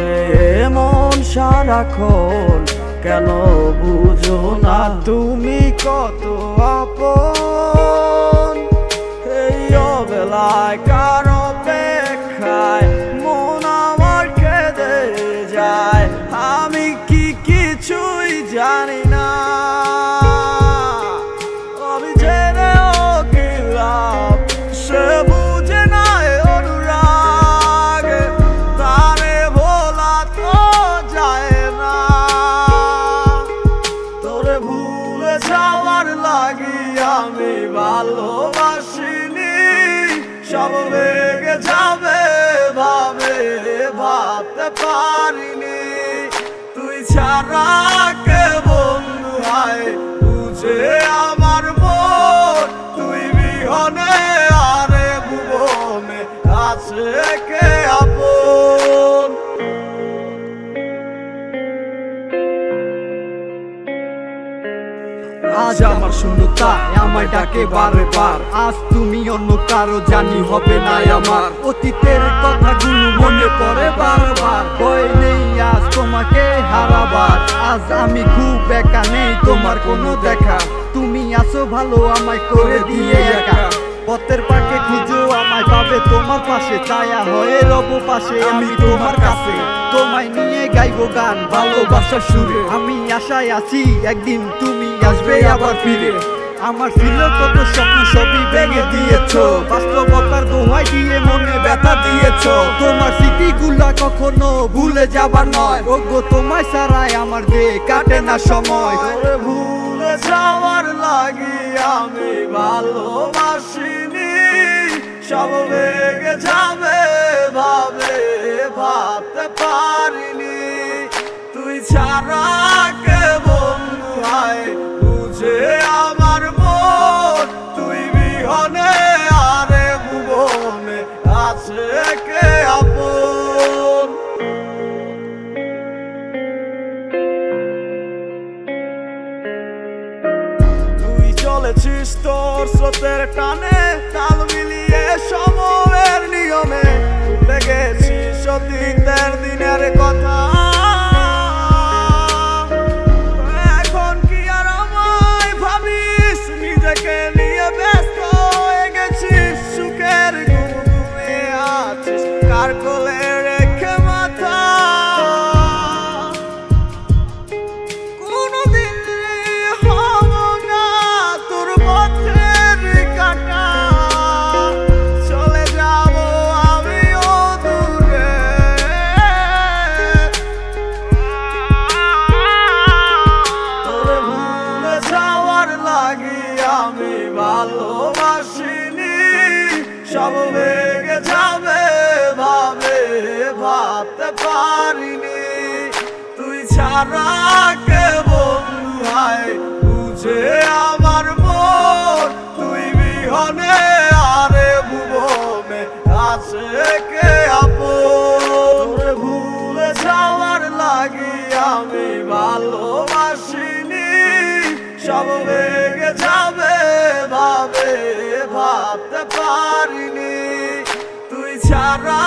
আসে মন সারাক্ষণ, কেন বুঝো না তুমি কত আপন। এই অবেলায় কার অপেক্ষায় মন আমার কেঁদে যায়, আমি কি কিছুই জানি না। আমি জেনেও কি লাভ, সে বুঝে না অনুরাগ, তারে ভোলা তো যায় না। তোরে ভুলে যাওয়ার লাগি আমি ভালোবাসিনি, সব ভেঙে যাবে ভাবে ভাবতে পারিনি। তুই ছাড়া কে বন্ধু হয় বুঝে আমার মন, তুই বিহনে আরে ভুবনে আছে কে আপন। আজ আমার শূন্যতা আমায় ডাকে বারে বার, আজ তুমি অন্য কারো জানি হবে না আমার। অতীতের কথাগুলো মনে পড়ে বারবার, ভয় নেই আজ তোমাকে হারাবার। আজ আমি খুব একা, নেই তোমার কোনো দেখা, তুমি আসো ভালো আমায় করে দিয়ে একা। পথের পাকে খুঁজো আমায় পাবে তোমার পাশে, ছায়া হয়ে রব পাশে আমি তোমার কাছে। তোমায় নিয়ে গাইবো গান ভালোবাসার সুরে, আমি আশায় আছি একদিন তুমি আসবে আবার ফিরে। আমার ছিল কত স্বপ্ন সবই ভেঙে দিয়েছো, বাস্তবতার দোহাই দিয়ে মনে ব্যথা দিয়েছো। তোমার স্মৃতিগুলা কখনো ভুলে যাবার নয়, ওগো তোমায় ছাড়াই আমার যে কাটে না সময়। তোরে ভুলে যাওয়ার লাগি আমি ভালোবাসিনি, সব ভেঙে যাবে ভাবে ভাবতে পারিনি। তুই ছাড়া কে বন্ধু হয় বুঝে আমার মন, তুই বিহনে আরে ভুবনে আছে কে আপন। তুই চলেছিস তোর স্রোতের টানে, তাল মিলিয়ে সময়ের নিয়মে, ভুলে গেছিস অতীতের দিনের কথা। এখন কি আর আমায় ভাবিস, নিজেকে নিয়ে ব্যস্ত হয়ে গেছিস, সুখের ঘুমে আছিস কার কোলে রেখে মাথা। কোনদিন হব না তোর পথের কাটা, চলে যাব আমিও দূরে। তোরে ভুলে যাওয়ার লাগি আমি ভালোবাসিনি, সব ভেঙে যাবে ভাবে ভাবতে পারিনি। তুই ছাড়া কে বন্ধু হয় বুঝে আমার মন, তুই বিহনে আরে ভুবনে আছে কে আপন। তোরে ভুলে যাওয়ার লাগি আমি ভালোবাসিনি, সব ভেঙে যাবে ভাবে ভাবতে পারিনি। তুই ছাড়া